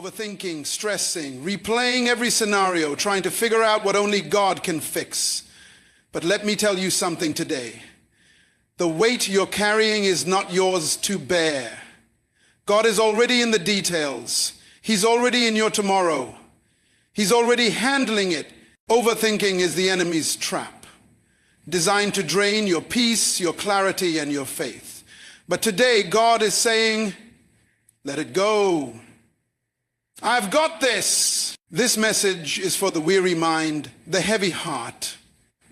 overthinking, stressing, replaying every scenario, trying to figure out what only God can fix. But let me tell you something today. The weight you're carrying is not yours to bear. God is already in the details. He's already in your tomorrow. He's already handling it. Overthinking is the enemy's trap, designed to drain your peace, your clarity, and your faith. But today, God is saying, let it go. I've got this. This message is for the weary mind, the heavy heart,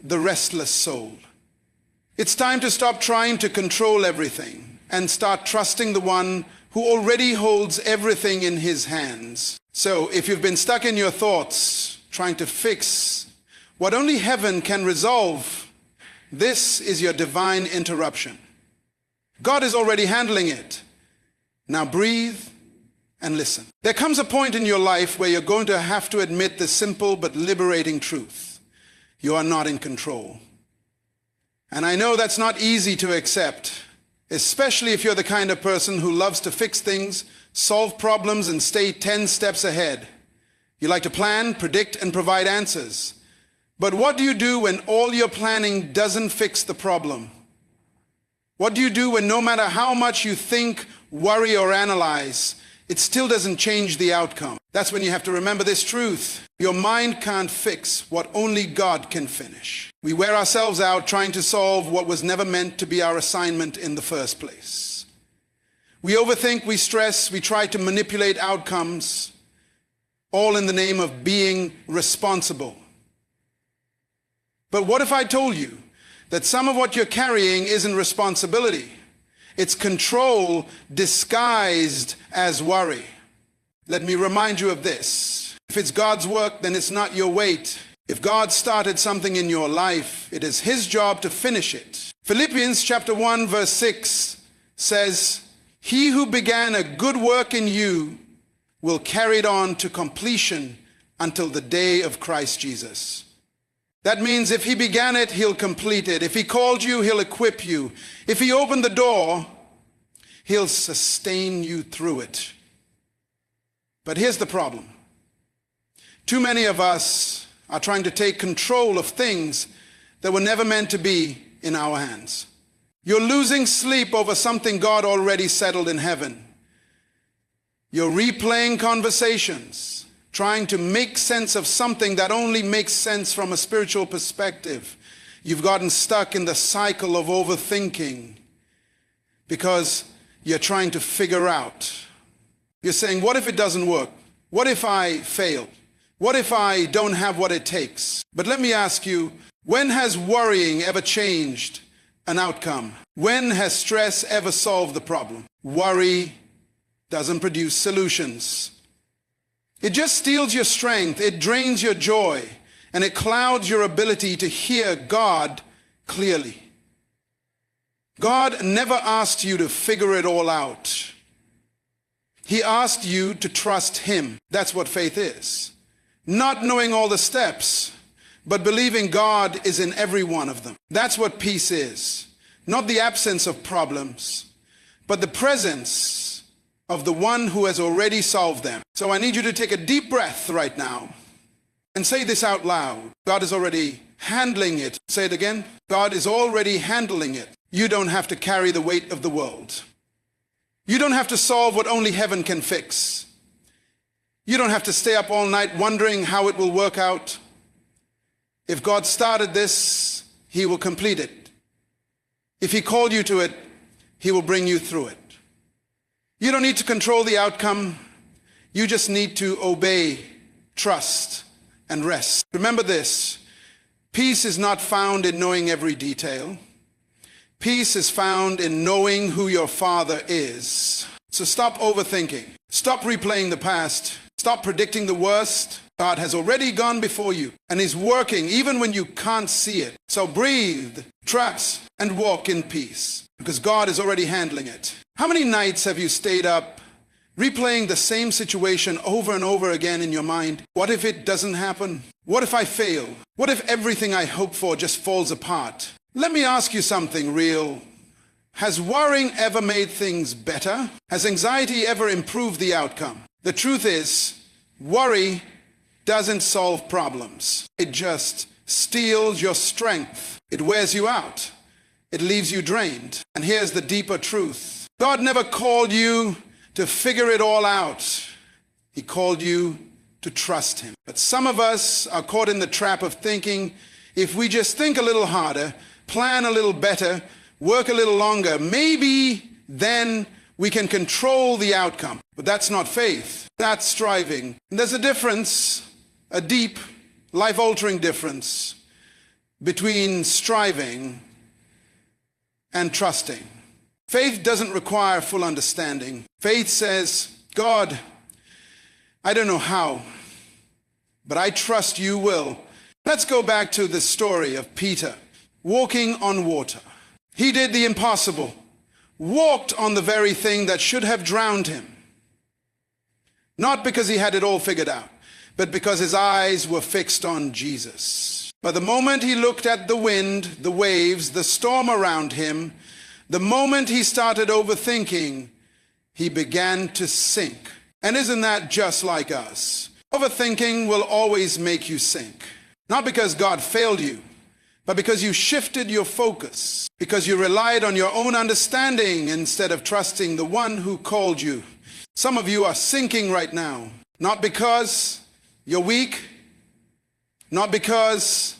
the restless soul. It's time to stop trying to control everything and start trusting the one who already holds everything in his hands. So if you've been stuck in your thoughts, trying to fix what only heaven can resolve, this is your divine interruption. God is already handling it. Now breathe and listen. There comes a point in your life where you're going to have to admit the simple but liberating truth. You are not in control. And I know that's not easy to accept, especially if you're the kind of person who loves to fix things, solve problems, and stay 10 steps ahead. You like to plan, predict, and provide answers. But what do you do when all your planning doesn't fix the problem? What do you do when no matter how much you think, worry, or analyze, it still doesn't change the outcome? That's when you have to remember this truth. Your mind can't fix what only God can finish. We wear ourselves out trying to solve what was never meant to be our assignment in the first place. We overthink, we stress, we try to manipulate outcomes, all in the name of being responsible. But what if I told you that some of what you're carrying isn't responsibility? It's control disguised as worry. Let me remind you of this. If it's God's work, then it's not your weight. If God started something in your life, it is his job to finish it. Philippians chapter 1 verse 6 says, "He who began a good work in you will carry it on to completion until the day of Christ Jesus." That means if he began it, he'll complete it. If he called you, he'll equip you. If he opened the door, he'll sustain you through it. But here's the problem. Too many of us are trying to take control of things that were never meant to be in our hands. You're losing sleep over something God already settled in heaven. You're replaying conversations, trying to make sense of something that only makes sense from a spiritual perspective. You've gotten stuck in the cycle of overthinking because you're trying to figure out. You're saying, what if it doesn't work? What if I fail? What if I don't have what it takes? But let me ask you, when has worrying ever changed an outcome? When has stress ever solved the problem? Worry doesn't produce solutions. It just steals your strength, it drains your joy, and it clouds your ability to hear God clearly. God never asked you to figure it all out. He asked you to trust him. That's what faith is. Not knowing all the steps, but believing God is in every one of them. That's what peace is. Not the absence of problems, but the presence of the one who has already solved them. So I need you to take a deep breath right now and say this out loud. God is already handling it. Say it again. God is already handling it. You don't have to carry the weight of the world. You don't have to solve what only heaven can fix. You don't have to stay up all night wondering how it will work out. If God started this, he will complete it. If he called you to it, he will bring you through it. You don't need to control the outcome. You just need to obey, trust, and rest. Remember this. Peace is not found in knowing every detail. Peace is found in knowing who your Father is. So stop overthinking. Stop replaying the past. Stop predicting the worst. God has already gone before you and is working even when you can't see it. So breathe, trust, and walk in peace because God is already handling it. How many nights have you stayed up replaying the same situation over and over again in your mind? What if it doesn't happen? What if I fail? What if everything I hope for just falls apart? Let me ask you something real. Has worrying ever made things better? Has anxiety ever improved the outcome? The truth is, worry doesn't solve problems. It just steals your strength. It wears you out. It leaves you drained. And here's the deeper truth. God never called you to figure it all out. He called you to trust him. But some of us are caught in the trap of thinking, if we just think a little harder, plan a little better, work a little longer, maybe then we can control the outcome. But that's not faith. That's striving. And there's a difference, a deep, life-altering difference between striving and trusting. Faith doesn't require full understanding. Faith says, God, I don't know how, but I trust you will. Let's go back to the story of Peter walking on water. He did the impossible, walked on the very thing that should have drowned him. Not because he had it all figured out, but because his eyes were fixed on Jesus. But the moment he looked at the wind, the waves, the storm around him, the moment he started overthinking, he began to sink. And isn't that just like us? Overthinking will always make you sink. Not because God failed you, but because you shifted your focus, because you relied on your own understanding instead of trusting the one who called you. Some of you are sinking right now, not because you're weak, not because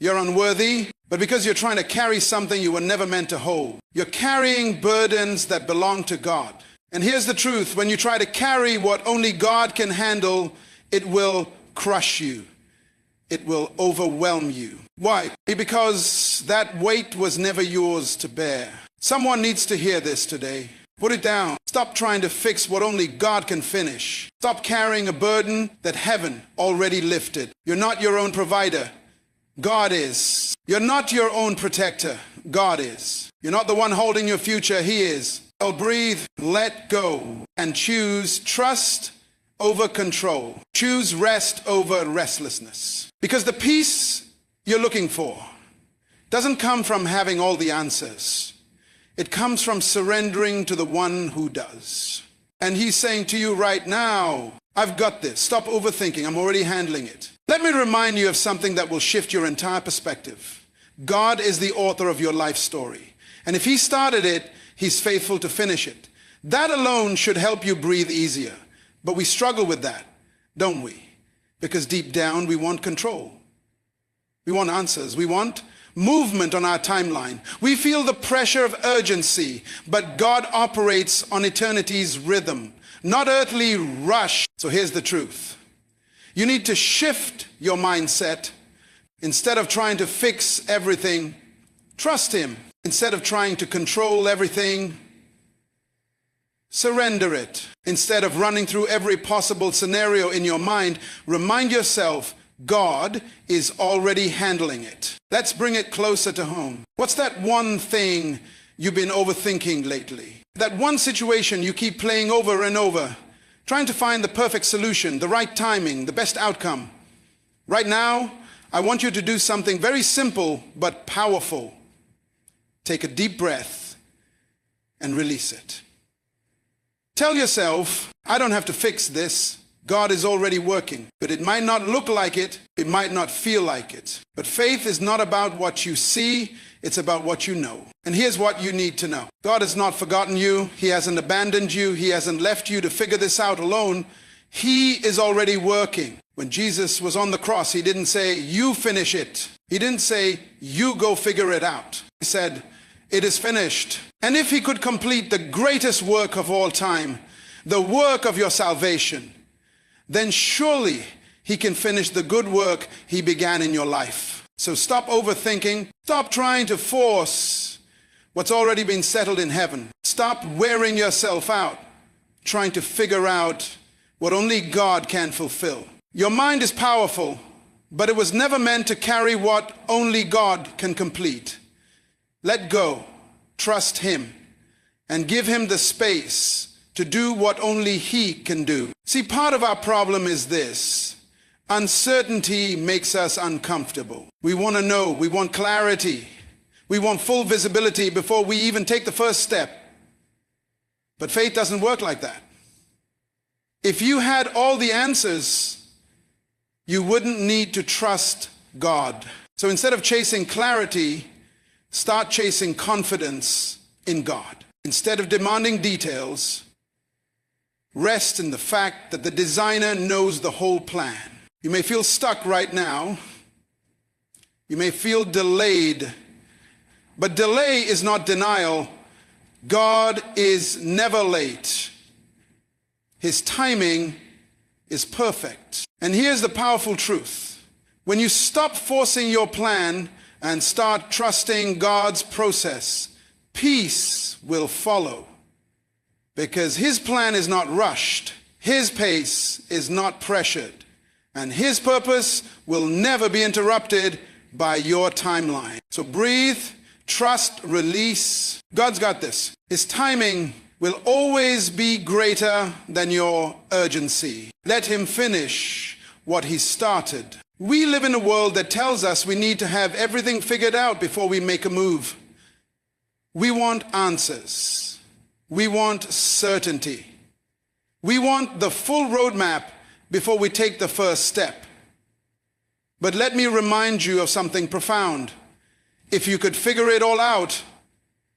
you're unworthy, but because you're trying to carry something you were never meant to hold. You're carrying burdens that belong to God. And here's the truth, when you try to carry what only God can handle, it will crush you. It will overwhelm you. Why? Because that weight was never yours to bear. Someone needs to hear this today. Put it down. Stop trying to fix what only God can finish. Stop carrying a burden that heaven already lifted. You're not your own provider. God is. You're not your own protector. God is. You're not the one holding your future. He is. Well, breathe, let go, and choose trust over control. Choose rest over restlessness. Because the peace you're looking for doesn't come from having all the answers. It comes from surrendering to the one who does. And he's saying to you right now, I've got this. Stop overthinking. I'm already handling it. Let me remind you of something that will shift your entire perspective. God is the author of your life story. And if he started it, he's faithful to finish it. That alone should help you breathe easier. But we struggle with that, don't we? Because deep down, we want control. We want answers. We want movement on our timeline. We feel the pressure of urgency, but God operates on eternity's rhythm, not earthly rush. So here's the truth. You need to shift your mindset. Instead of trying to fix everything, trust him. Instead of trying to control everything, surrender it. Instead of running through every possible scenario in your mind, remind yourself, God is already handling it. Let's bring it closer to home. What's that one thing you've been overthinking lately? That one situation you keep playing over and over, trying to find the perfect solution, the right timing, the best outcome. Right now, I want you to do something very simple but powerful. Take a deep breath and release it. Tell yourself, I don't have to fix this. God is already working. But it might not look like it. It might not feel like it. But faith is not about what you see. It's about what you know. And here's what you need to know. God has not forgotten you. He hasn't abandoned you. He hasn't left you to figure this out alone. He is already working. When Jesus was on the cross, he didn't say, you finish it. He didn't say, you go figure it out. He said, it is finished. And if he could complete the greatest work of all time, the work of your salvation, then surely he can finish the good work he began in your life. So stop overthinking. Stop trying to force what's already been settled in heaven. Stop wearing yourself out, trying to figure out what only God can fulfill. Your mind is powerful, but it was never meant to carry what only God can complete. Let go, trust him, and give him the space to do what only he can do. See, part of our problem is this. Uncertainty makes us uncomfortable. We want to know, we want clarity, we want full visibility before we even take the first step. But faith doesn't work like that. If you had all the answers, you wouldn't need to trust God. So instead of chasing clarity, start chasing confidence in God. Instead of demanding details, rest in the fact that the designer knows the whole plan. You may feel stuck right now. You may feel delayed. But delay is not denial. God is never late. His timing is perfect. And here's the powerful truth. When you stop forcing your plan and start trusting God's process, peace will follow. Because His plan is not rushed. His pace is not pressured. And His purpose will never be interrupted by your timeline. So breathe, trust, release. God's got this. His timing will always be greater than your urgency. Let Him finish what He started. We live in a world that tells us we need to have everything figured out before we make a move. We want answers. We want certainty. We want the full roadmap before we take the first step. But let me remind you of something profound. If you could figure it all out,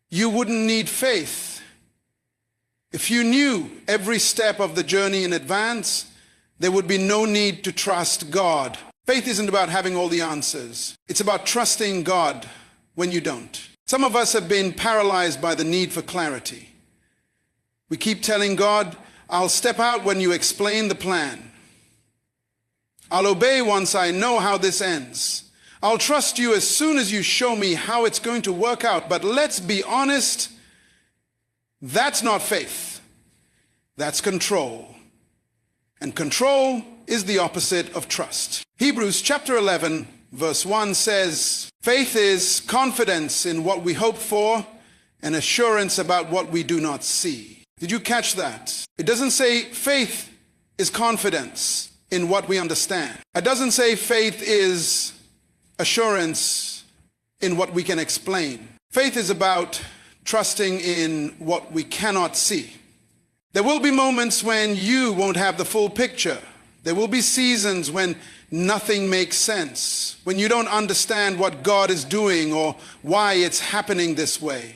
you wouldn't need faith. If you knew every step of the journey in advance, there would be no need to trust God. Faith isn't about having all the answers. It's about trusting God when you don't. Some of us have been paralyzed by the need for clarity. We keep telling God, I'll step out when you explain the plan. I'll obey once I know how this ends. I'll trust you as soon as you show me how it's going to work out. But let's be honest, that's not faith. That's control. And control is the opposite of trust. Hebrews chapter 11, verse 1 says, faith is confidence in what we hope for and assurance about what we do not see. Did you catch that? It doesn't say faith is confidence in what we understand. It doesn't say faith is assurance in what we can explain. Faith is about trusting in what we cannot see. There will be moments when you won't have the full picture. There will be seasons when nothing makes sense, when you don't understand what God is doing or why it's happening this way.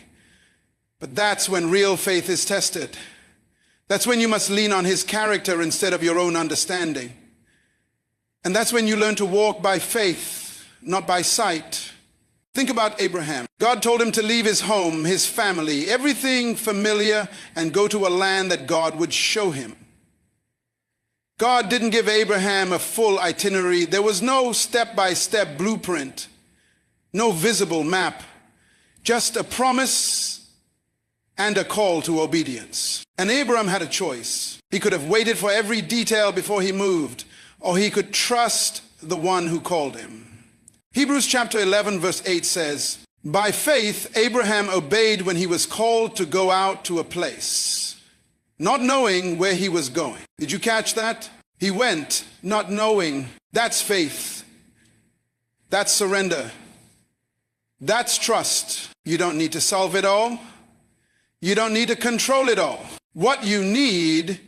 But that's when real faith is tested. That's when you must lean on His character instead of your own understanding. And that's when you learn to walk by faith, not by sight. Think about Abraham. God told him to leave his home, his family, everything familiar, and go to a land that God would show him. God didn't give Abraham a full itinerary. There was no step-by-step blueprint, no visible map, just a promise and a call to obedience. And Abraham had a choice. He could have waited for every detail before he moved, or he could trust the one who called him. Hebrews chapter 11 verse 8 says, by faith Abraham obeyed when he was called to go out to a place, not knowing where he was going. Did you catch that? He went not knowing. That's faith. That's surrender. That's trust. You don't need to solve it all. You don't need to control it all. What you need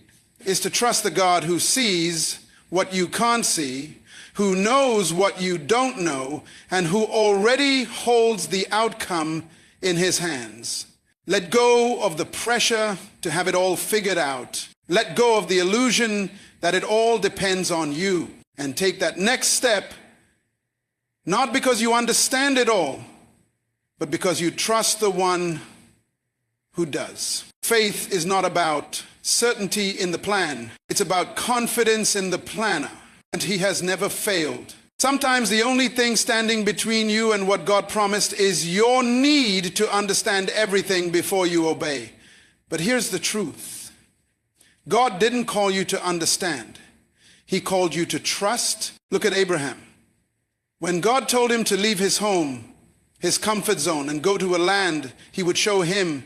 is to trust the God who sees what you can't see, who knows what you don't know, and who already holds the outcome in His hands. Let go of the pressure to have it all figured out. Let go of the illusion that it all depends on you, and take that next step, not because you understand it all, but because you trust the one who does. Faith is not about certainty in the plan. It's about confidence in the planner. And He has never failed. Sometimes the only thing standing between you and what God promised is your need to understand everything before you obey. But here's the truth. God didn't call you to understand. He called you to trust. Look at Abraham. When God told him to leave his home, his comfort zone, and go to a land He would show him,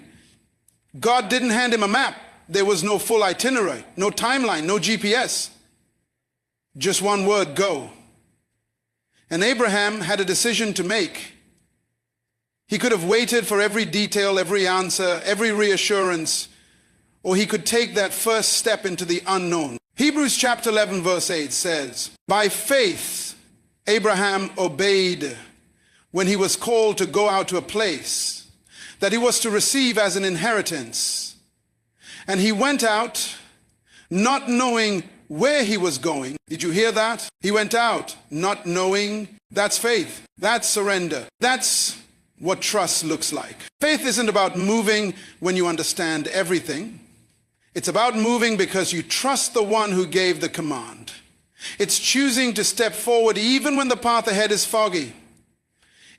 God didn't hand him a map. There was no full itinerary, no timeline, no GPS. Just one word, go. And Abraham had a decision to make. He could have waited for every detail, every answer, every reassurance, or he could take that first step into the unknown. Hebrews chapter 11 verse 8 says, "By faith Abraham obeyed when he was called to go out to a place that he was to receive as an inheritance. And he went out not knowing where he was going." Did you hear that? He went out not knowing. That's faith. That's surrender. That's what trust looks like. Faith isn't about moving when you understand everything. It's about moving because you trust the one who gave the command. It's choosing to step forward even when the path ahead is foggy.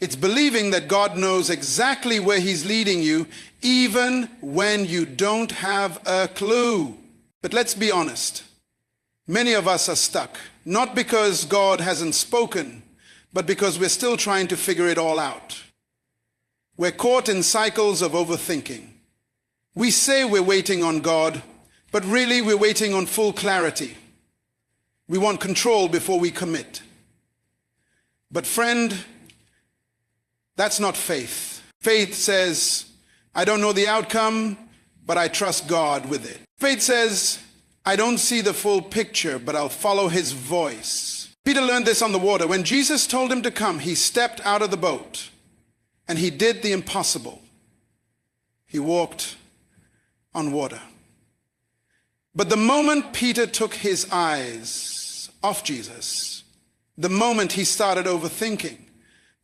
It's believing that God knows exactly where he's leading you, even when you don't have a clue. But let's be honest. Many of us are stuck, not because God hasn't spoken, but because we're still trying to figure it all out. We're caught in cycles of overthinking. We say we're waiting on God, but really we're waiting on full clarity. We want control before we commit. But friend, that's not faith. Faith says, I don't know the outcome, but I trust God with it. Faith says, I don't see the full picture, but I'll follow his voice. Peter learned this on the water. When Jesus told him to come, he stepped out of the boat and he did the impossible. He walked on water. But the moment Peter took his eyes off Jesus, the moment he started overthinking,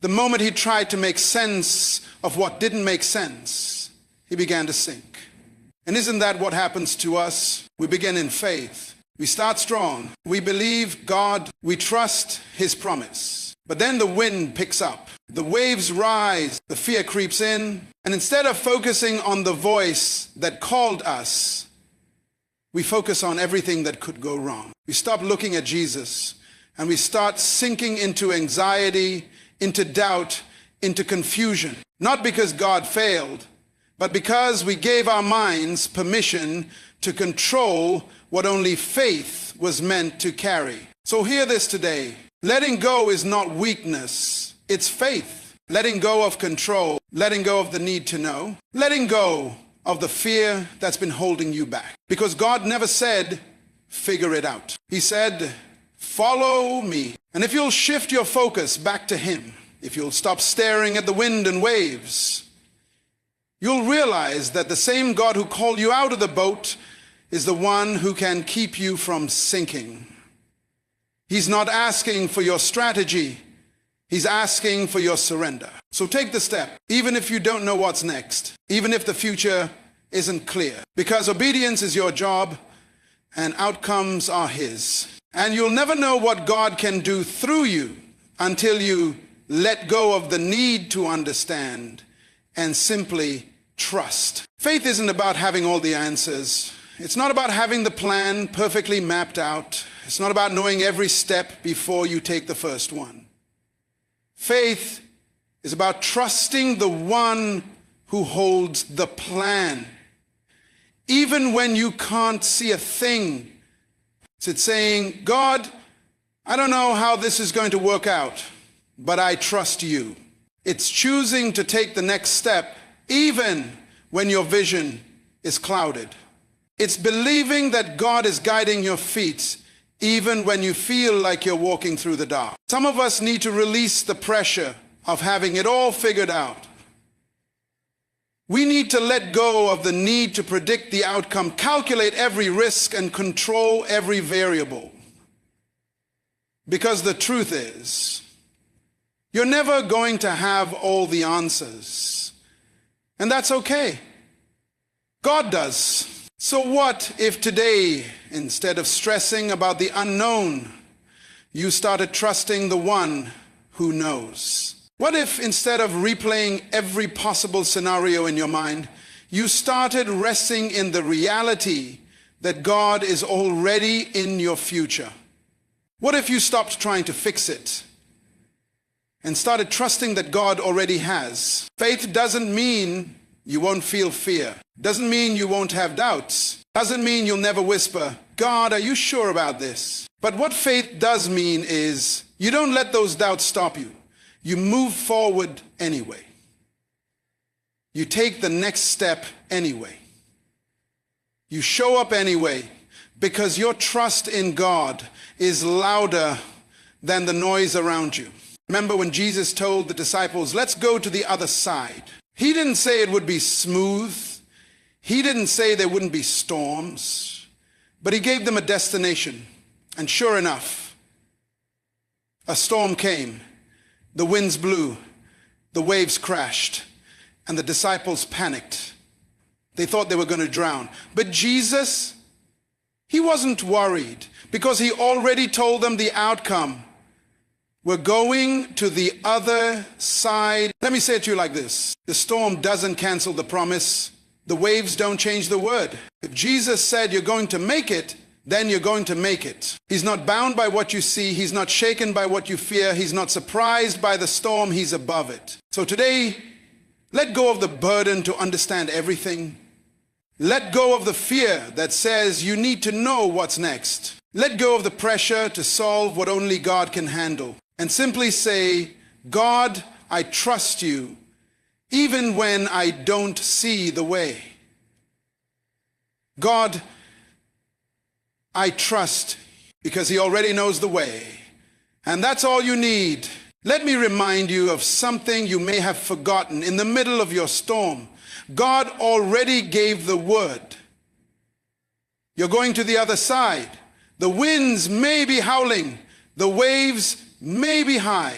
the moment he tried to make sense of what didn't make sense, he began to sink. And isn't that what happens to us? We begin in faith. We start strong. We believe God. We trust his promise. But then the wind picks up. The waves rise. The fear creeps in. And instead of focusing on the voice that called us, we focus on everything that could go wrong. We stop looking at Jesus and we start sinking into anxiety, into doubt, into confusion. Not because God failed, but because we gave our minds permission to control what only faith was meant to carry. So hear this today. Letting go is not weakness, it's faith. Letting go of control, letting go of the need to know, letting go of the fear that's been holding you back. Because God never said, figure it out. He said, follow me. And if you'll shift your focus back to him, if you'll stop staring at the wind and waves, you'll realize that the same God who called you out of the boat is the one who can keep you from sinking. He's not asking for your strategy. He's asking for your surrender. So take the step, even if you don't know what's next, even if the future isn't clear, because obedience is your job and outcomes are his. And you'll never know what God can do through you until you let go of the need to understand and simply trust. Faith isn't about having all the answers. It's not about having the plan perfectly mapped out. It's not about knowing every step before you take the first one. Faith is about trusting the one who holds the plan. Even when you can't see a thing, it's saying, God, I don't know how this is going to work out, but I trust you. It's choosing to take the next step, even when your vision is clouded. It's believing that God is guiding your feet, even when you feel like you're walking through the dark. Some of us need to release the pressure of having it all figured out. We need to let go of the need to predict the outcome, calculate every risk, and control every variable. Because the truth is, you're never going to have all the answers. And that's okay. God does. So what if today, instead of stressing about the unknown, you started trusting the one who knows? What if instead of replaying every possible scenario in your mind, you started resting in the reality that God is already in your future? What if you stopped trying to fix it and started trusting that God already has? Faith doesn't mean you won't feel fear. Doesn't mean you won't have doubts. Doesn't mean you'll never whisper, God, are you sure about this? But what faith does mean is you don't let those doubts stop you. You move forward anyway. You take the next step anyway. You show up anyway, because your trust in God is louder than the noise around you. Remember when Jesus told the disciples, let's go to the other side. He didn't say it would be smooth. He didn't say there wouldn't be storms, but he gave them a destination. And sure enough, a storm came, the winds blew, the waves crashed, and the disciples panicked. They thought they were going to drown. But Jesus, he wasn't worried because he already told them the outcome. We're going to the other side. Let me say it to you like this. The storm doesn't cancel the promise. The waves don't change the word. If Jesus said you're going to make it, then you're going to make it. He's not bound by what you see. He's not shaken by what you fear. He's not surprised by the storm. He's above it. So today, let go of the burden to understand everything. Let go of the fear that says you need to know what's next. Let go of the pressure to solve what only God can handle. And simply say, God, I trust you, even when I don't see the way. God, I trust because he already knows the way. And that's all you need. Let me remind you of something you may have forgotten in the middle of your storm. God already gave the word. You're going to the other side. The winds may be howling. The waves may be high.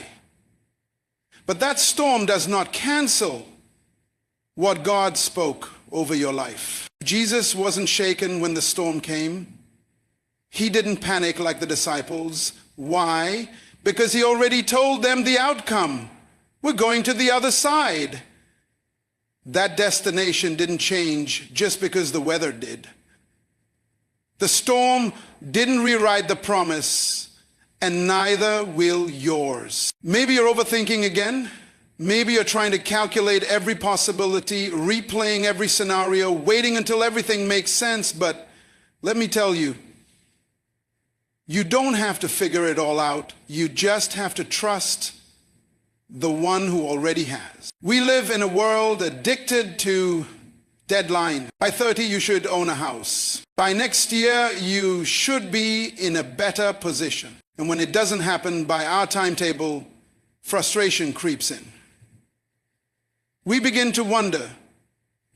But that storm does not cancel what God spoke over your life. Jesus wasn't shaken when the storm came. He didn't panic like the disciples. Why? Because he already told them the outcome. We're going to the other side. That destination didn't change just because the weather did. The storm didn't rewrite the promise, and neither will yours. Maybe you're overthinking again. Maybe you're trying to calculate every possibility, replaying every scenario, waiting until everything makes sense. But let me tell you, you don't have to figure it all out. You just have to trust the one who already has. We live in a world addicted to deadline. By 30, you should own a house. By next year, you should be in a better position. And when it doesn't happen by our timetable, frustration creeps in. We begin to wonder,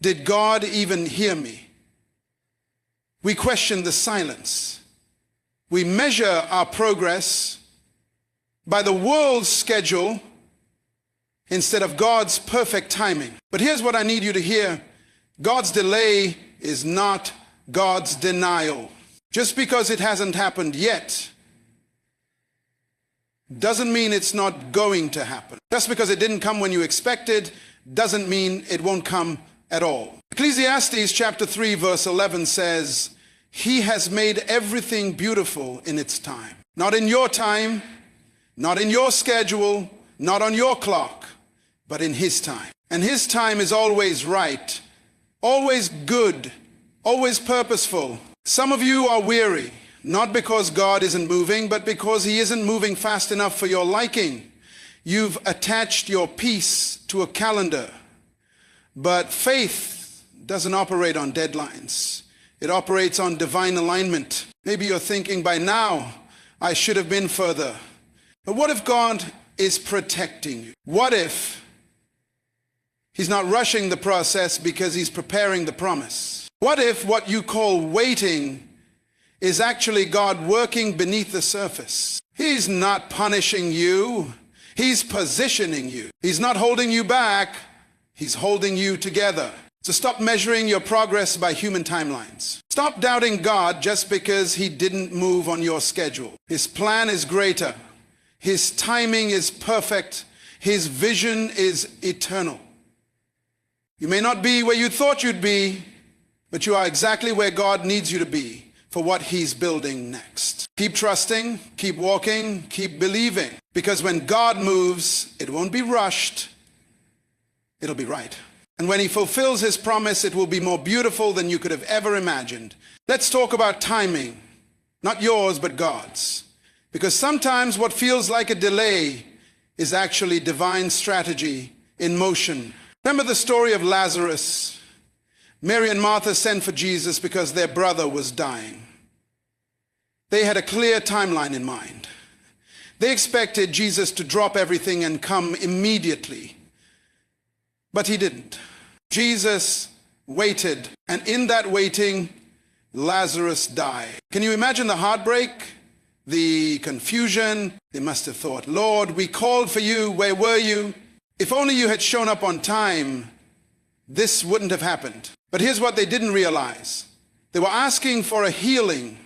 did God even hear me? We question the silence. We measure our progress by the world's schedule instead of God's perfect timing. But here's what I need you to hear. God's delay is not God's denial. Just because it hasn't happened yet doesn't mean it's not going to happen. Just because it didn't come when you expected doesn't mean it won't come at all. Ecclesiastes chapter 3 verse 11 says, he has made everything beautiful in its time. Not in your time, not in your schedule, not on your clock, but in his time. And his time is always right, always good, always purposeful. Some of you are weary, not because God isn't moving, but because he isn't moving fast enough for your liking. You've attached your peace to a calendar. But faith doesn't operate on deadlines. It operates on divine alignment. Maybe you're thinking by now, I should have been further. But what if God is protecting you? What if he's not rushing the process because he's preparing the promise? What if what you call waiting is actually God working beneath the surface? He's not punishing you. He's positioning you. He's not holding you back. He's holding you together. So stop measuring your progress by human timelines. Stop doubting God just because he didn't move on your schedule. His plan is greater. His timing is perfect. His vision is eternal. You may not be where you thought you'd be, but you are exactly where God needs you to be for what he's building next. Keep trusting, keep walking, keep believing. Because when God moves, it won't be rushed. It'll be right. And when he fulfills his promise, it will be more beautiful than you could have ever imagined. Let's talk about timing. Not yours, but God's. Because sometimes what feels like a delay is actually divine strategy in motion. Remember the story of Lazarus? Mary and Martha sent for Jesus because their brother was dying. They had a clear timeline in mind. They expected Jesus to drop everything and come immediately. But he didn't. Jesus waited, and in that waiting, Lazarus died. Can you imagine the heartbreak, the confusion? They must have thought, Lord, we called for you. Where were you? If only you had shown up on time, this wouldn't have happened. But here's what they didn't realize. They were asking for a healing,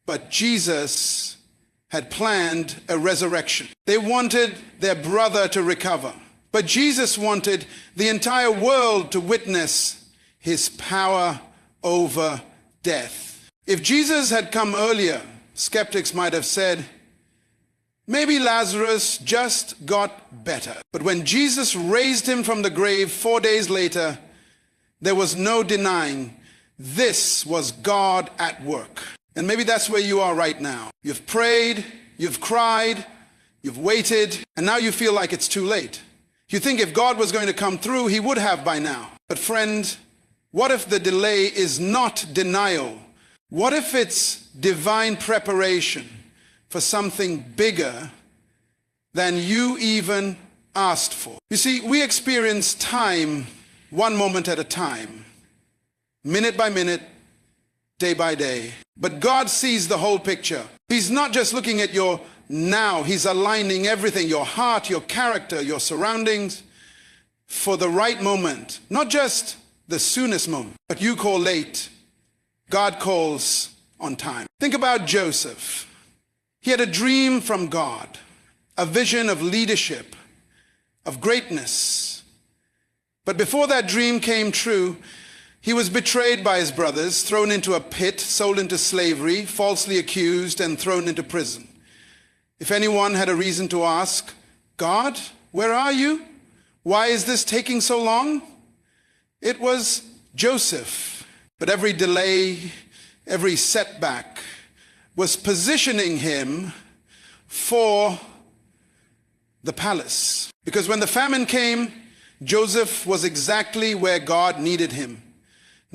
but Jesus had planned a resurrection. They wanted their brother to recover, but Jesus wanted the entire world to witness his power over death. If Jesus had come earlier, skeptics might have said, maybe Lazarus just got better. But when Jesus raised him from the grave 4 days later, there was no denying this was God at work. And maybe that's where you are right now. You've prayed, you've cried, you've waited, and now you feel like it's too late. You think if God was going to come through, he would have by now. But friend, what if the delay is not denial? What if it's divine preparation for something bigger than you even asked for? You see, we experience time one moment at a time, minute by minute, day by day. But God sees the whole picture. He's not just looking at your now. He's aligning everything, your heart, your character, your surroundings, for the right moment. Not just the soonest moment, but you call late. God calls on time. Think about Joseph. He had a dream from God, a vision of leadership, of greatness. But before that dream came true, he was betrayed by his brothers, thrown into a pit, sold into slavery, falsely accused, and thrown into prison. If anyone had a reason to ask, God, where are you? Why is this taking so long? It was Joseph. But every delay, every setback was positioning him for the palace. Because when the famine came, Joseph was exactly where God needed him.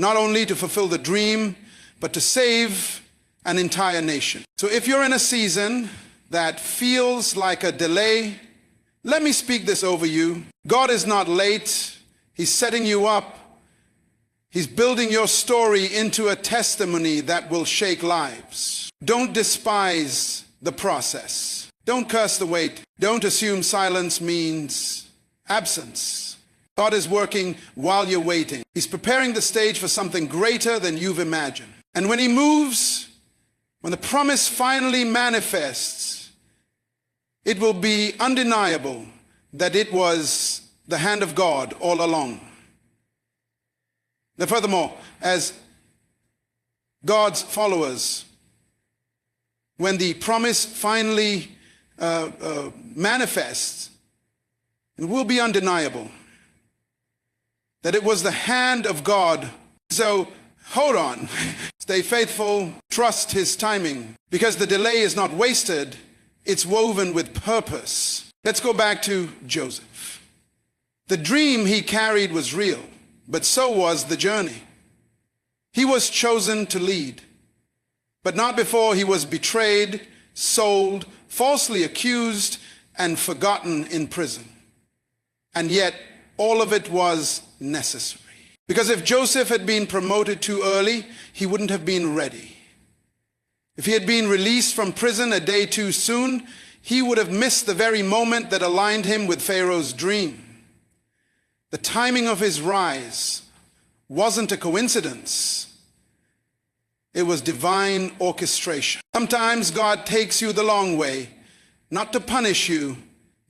Not only to fulfill the dream, but to save an entire nation. So if you're in a season that feels like a delay, let me speak this over you. God is not late. He's setting you up. He's building your story into a testimony that will shake lives. Don't despise the process. Don't curse the wait. Don't assume silence means absence. God is working while you're waiting. He's preparing the stage for something greater than you've imagined. And when he moves, when the promise finally manifests, it will be undeniable that it was the hand of God all along. Now, furthermore, as God's followers, when the promise finally manifests, it will be undeniable that it was the hand of God. So hold on, stay faithful, trust his timing, because the delay is not wasted, it's woven with purpose. Let's go back to Joseph. The dream he carried was real, but so was the journey. He was chosen to lead, but not before he was betrayed, sold, falsely accused, and forgotten in prison. And yet, all of it was necessary. Because if Joseph had been promoted too early, he wouldn't have been ready. If he had been released from prison a day too soon, he would have missed the very moment that aligned him with Pharaoh's dream. The timing of his rise wasn't a coincidence. It was divine orchestration. Sometimes God takes you the long way, not to punish you,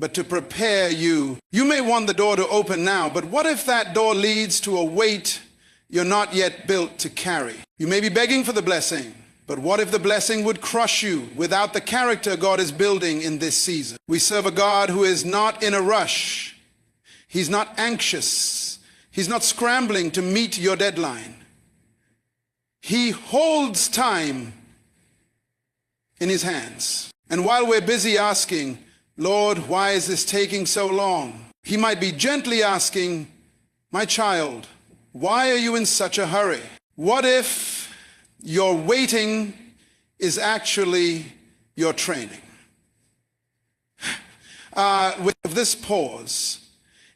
but to prepare you. You may want the door to open now, but what if that door leads to a weight you're not yet built to carry? You may be begging for the blessing, but what if the blessing would crush you without the character God is building in this season? We serve a God who is not in a rush. He's not anxious. He's not scrambling to meet your deadline. He holds time in his hands. And while we're busy asking, Lord, why is this taking so long? He might be gently asking, my child, why are you in such a hurry? What if your waiting is actually your training. With this pause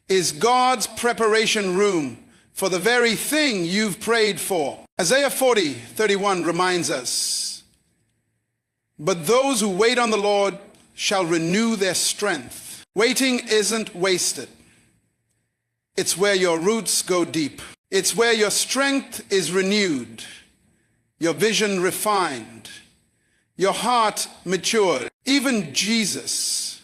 is God's preparation room for the very thing you've prayed for. Isaiah 40:31 reminds us, "But those who wait on the Lord shall renew their strength." Waiting isn't wasted. It's where your roots go deep. It's where your strength is renewed, your vision refined, your heart matured. Even Jesus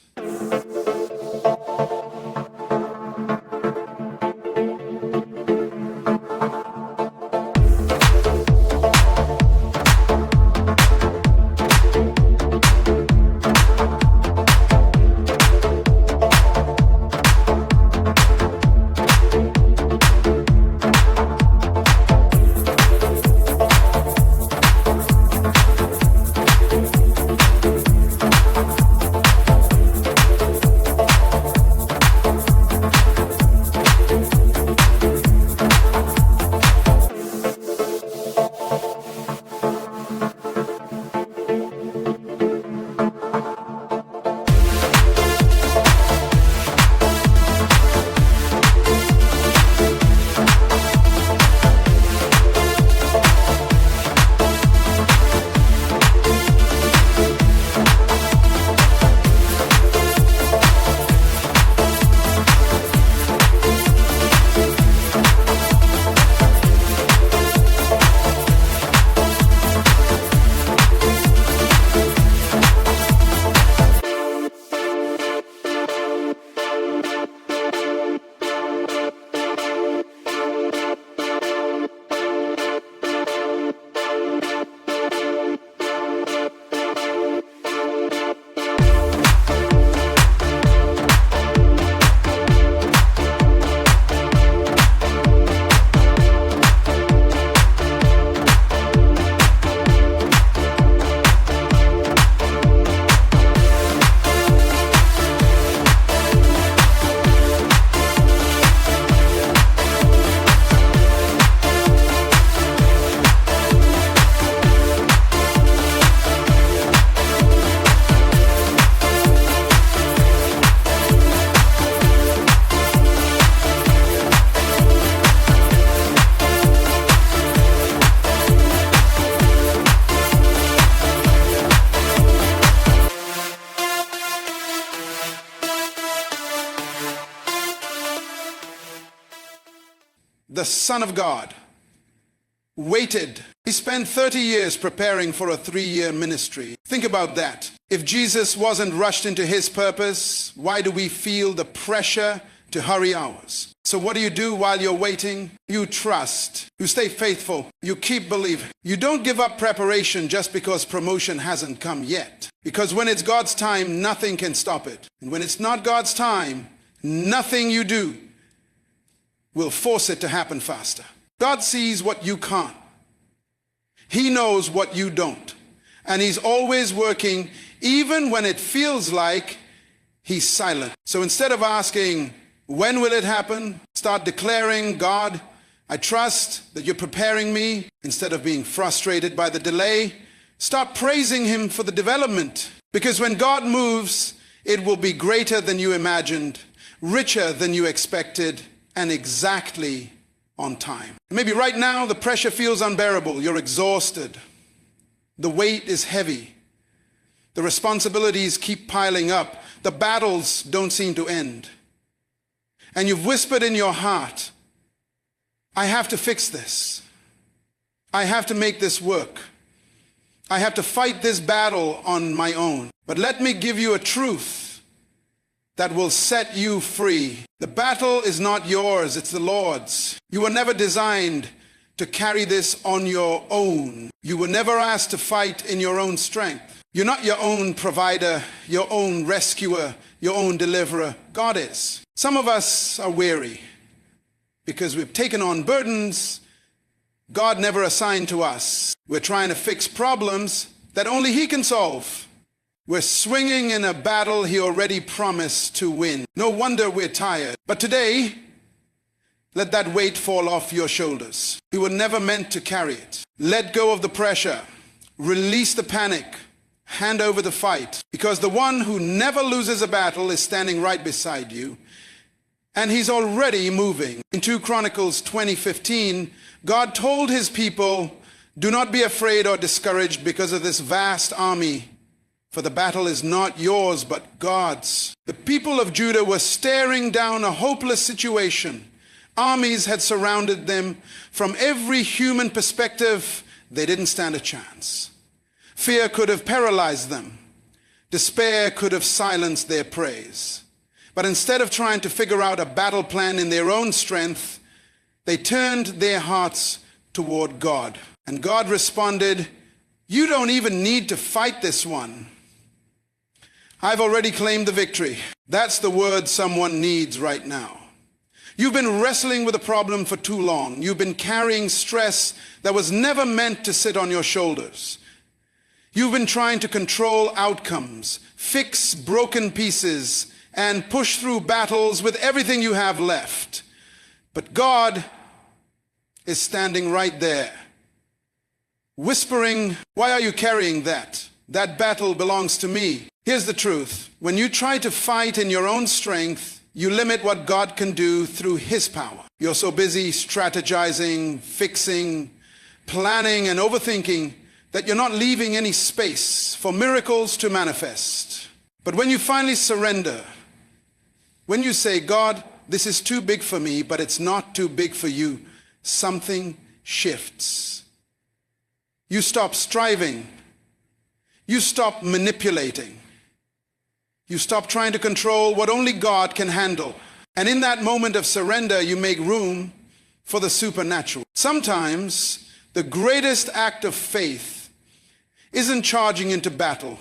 the Son of God waited. He spent 30 years preparing for a 3-year ministry. Think about that. If Jesus wasn't rushed into his purpose, why do we feel the pressure to hurry ours? So what do you do while you're waiting? You trust. You stay faithful. You keep believing. You don't give up preparation just because promotion hasn't come yet. Because when it's God's time, nothing can stop it. And when it's not God's time, nothing you do will force it to happen faster. God sees what you can't. He knows what you don't. And he's always working, even when it feels like he's silent. So instead of asking, when will it happen? Start declaring, God, I trust that you're preparing me. Instead of being frustrated by the delay, start praising him for the development. Because when God moves, it will be greater than you imagined, richer than you expected, and exactly on time. Maybe right now the pressure feels unbearable. You're exhausted. The weight is heavy. The responsibilities keep piling up. The battles don't seem to end. And you've whispered in your heart, I have to fix this. I have to make this work. I have to fight this battle on my own. But let me give you a truth that will set you free. The battle is not yours, it's the Lord's. You were never designed to carry this on your own. You were never asked to fight in your own strength. You're not your own provider, your own rescuer, your own deliverer. God is. Some of us are weary because we've taken on burdens God never assigned to us. We're trying to fix problems that only He can solve. We're swinging in a battle He already promised to win. No wonder we're tired. But today, let that weight fall off your shoulders. You were never meant to carry it. Let go of the pressure. Release the panic. Hand over the fight. Because the one who never loses a battle is standing right beside you. And he's already moving. In 2 Chronicles 20:15, God told his people, "Do not be afraid or discouraged because of this vast army, for the battle is not yours but God's." The people of Judah were staring down a hopeless situation. Armies had surrounded them. From every human perspective, they didn't stand a chance. Fear could have paralyzed them. Despair could have silenced their praise. But instead of trying to figure out a battle plan in their own strength, they turned their hearts toward God. And God responded, "You don't even need to fight this one. I've already claimed the victory." That's the word someone needs right now. You've been wrestling with a problem for too long. You've been carrying stress that was never meant to sit on your shoulders. You've been trying to control outcomes, fix broken pieces, and push through battles with everything you have left. But God is standing right there, whispering, "Why are you carrying that? That battle belongs to me." Here's the truth. When you try to fight in your own strength, you limit what God can do through his power. You're so busy strategizing, fixing, planning, and overthinking that you're not leaving any space for miracles to manifest. But when you finally surrender, when you say, "God, this is too big for me, but it's not too big for you," something shifts. You stop striving. You stop manipulating. You stop trying to control what only God can handle. And in that moment of surrender, you make room for the supernatural. Sometimes the greatest act of faith isn't charging into battle.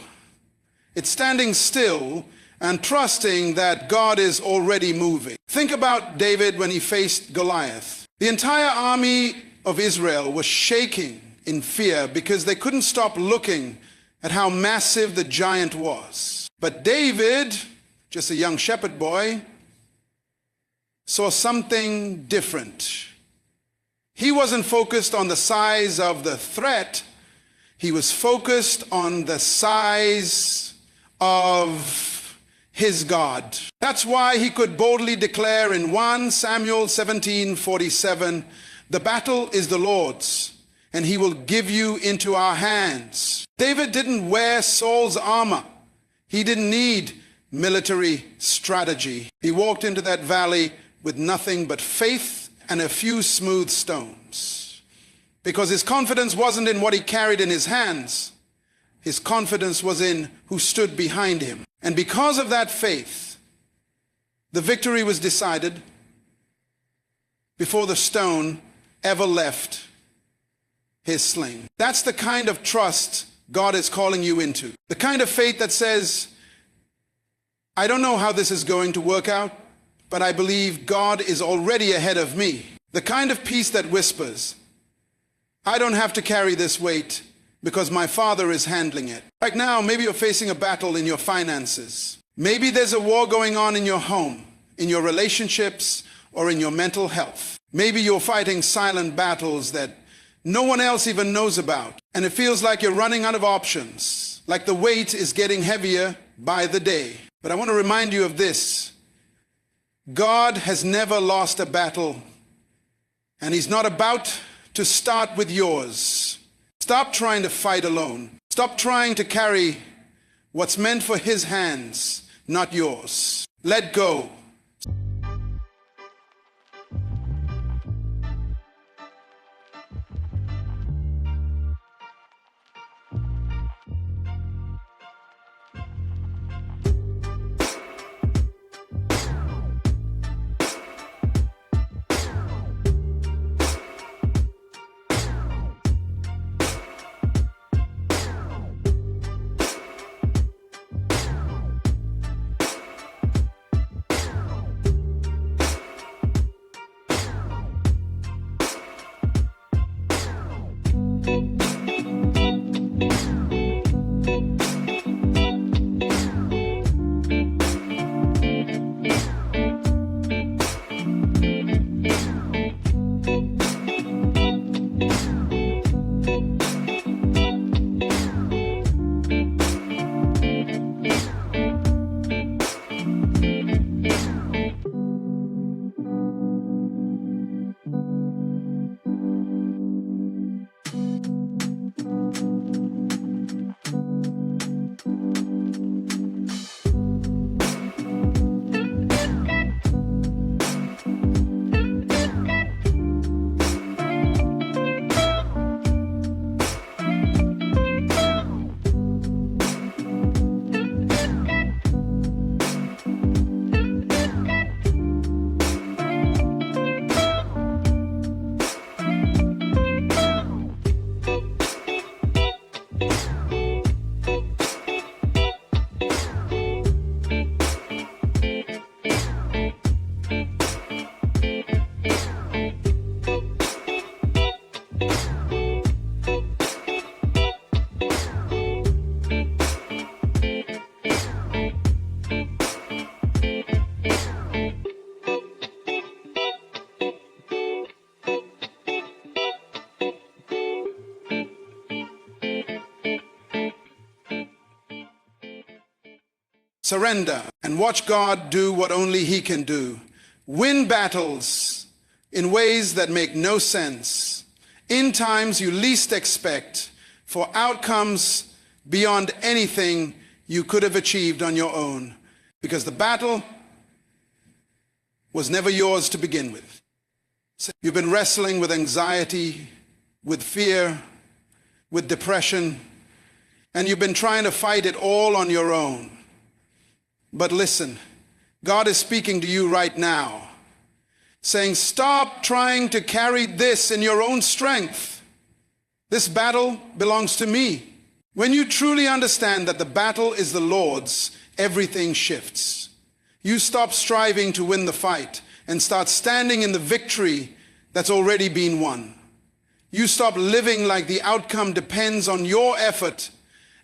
It's standing still and trusting that God is already moving. Think about David when he faced Goliath. The entire army of Israel was shaking in fear because they couldn't stop looking at how massive the giant was. But David, just a young shepherd boy, saw something different. He wasn't focused on the size of the threat. He was focused on the size of his God. That's why he could boldly declare in 1 Samuel 17:47, "The battle is the Lord's, and he will give you into our hands." David didn't wear Saul's armor. He didn't need military strategy. He walked into that valley with nothing but faith and a few smooth stones. Because his confidence wasn't in what he carried in his hands. His confidence was in who stood behind him. And because of that faith, the victory was decided before the stone ever left his sling. That's the kind of trust God is calling you into. The kind of faith that says, "I don't know how this is going to work out, but I believe God is already ahead of me." The kind of peace that whispers, "I don't have to carry this weight because my Father is handling it." Right now, maybe you're facing a battle in your finances. Maybe there's a war going on in your home, in your relationships, or in your mental health. Maybe you're fighting silent battles that no one else even knows about. And it feels like you're running out of options, like the weight is getting heavier by the day. But I want to remind you of this. God has never lost a battle, and he's not about to start with yours. Stop trying to fight alone. Stop trying to carry what's meant for his hands, not yours. Let go. Surrender and watch God do what only He can do. Win battles in ways that make no sense, in times you least expect, for outcomes beyond anything you could have achieved on your own, because the battle was never yours to begin with. You've been wrestling with anxiety, with fear, with depression, and you've been trying to fight it all on your own. But listen, God is speaking to you right now, saying, stop trying to carry this in your own strength. This battle belongs to me. When you truly understand that the battle is the Lord's, everything shifts. You stop striving to win the fight and start standing in the victory that's already been won. You stop living like the outcome depends on your effort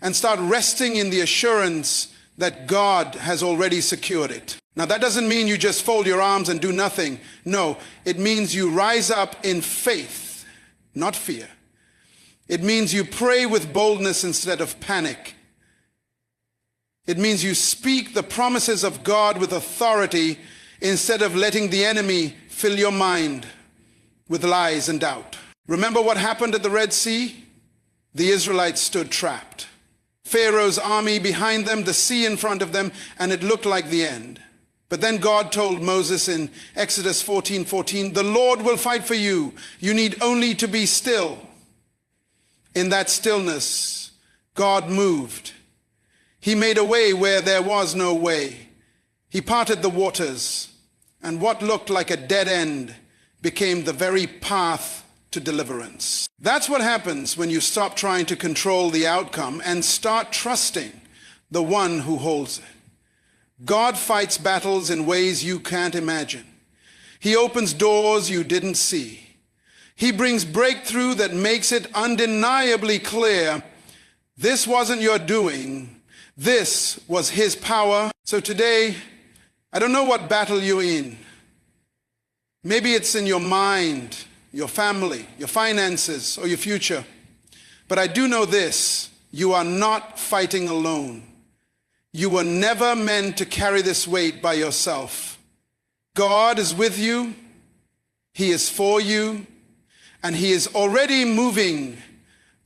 and start resting in the assurance that God has already secured it. Now, that doesn't mean you just fold your arms and do nothing. No, it means you rise up in faith, not fear. It means you pray with boldness instead of panic. It means you speak the promises of God with authority instead of letting the enemy fill your mind with lies and doubt. Remember what happened at the Red Sea? The Israelites stood trapped. Pharaoh's army behind them, the sea in front of them, and it looked like the end. But then God told Moses in Exodus 14:14, the Lord will fight for you. You need only to be still. In that stillness, God moved. He made a way where there was no way. He parted the waters, and what looked like a dead end became the very path to deliverance. That's what happens when you stop trying to control the outcome and start trusting the one who holds it. God fights battles in ways you can't imagine. He opens doors you didn't see. He brings breakthrough that makes it undeniably clear this wasn't your doing. This was His power. So today, I don't know what battle you're in. Maybe it's in your mind, your family, your finances, or your future. But I do know this, you are not fighting alone. You were never meant to carry this weight by yourself. God is with you, He is for you, and He is already moving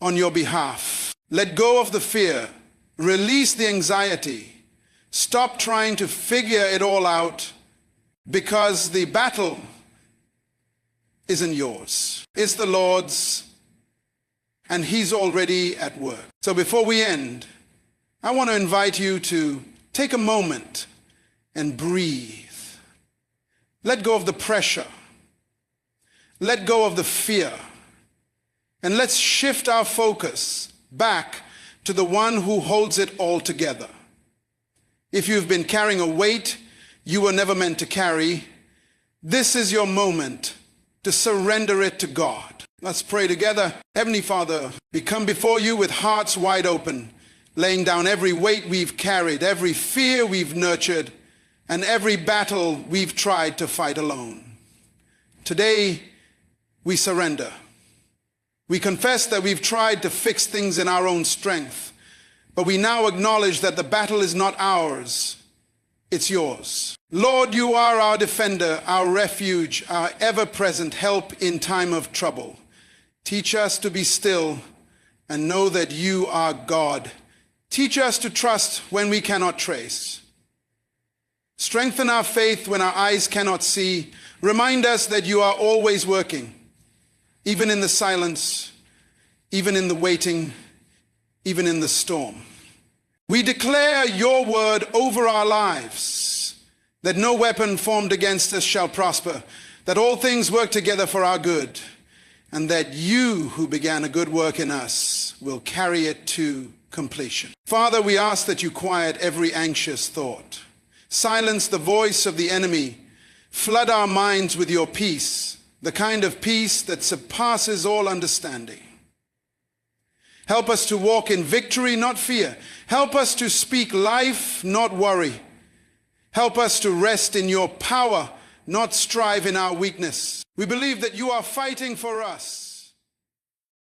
on your behalf. Let go of the fear, release the anxiety, stop trying to figure it all out, because the battle isn't yours. It's the Lord's, and He's already at work. So before we end, I want to invite you to take a moment and breathe. Let go of the pressure. Let go of the fear. And let's shift our focus back to the one who holds it all together. If you've been carrying a weight you were never meant to carry, this is your moment to surrender it to God. Let's pray together. Heavenly Father, we come before you with hearts wide open, laying down every weight we've carried, every fear we've nurtured, and every battle we've tried to fight alone. Today, we surrender. We confess that we've tried to fix things in our own strength, but we now acknowledge that the battle is not ours, it's yours. Lord, you are our defender, our refuge, our ever-present help in time of trouble. Teach us to be still and know that you are God. Teach us to trust when we cannot trace. Strengthen our faith when our eyes cannot see. Remind us that you are always working, even in the silence, even in the waiting, even in the storm. We declare your word over our lives, that no weapon formed against us shall prosper, that all things work together for our good, and that you who began a good work in us will carry it to completion. Father, we ask that you quiet every anxious thought. Silence the voice of the enemy. Flood our minds with your peace, the kind of peace that surpasses all understanding. Help us to walk in victory, not fear. Help us to speak life, not worry. Help us to rest in your power, not strive in our weakness. We believe that you are fighting for us.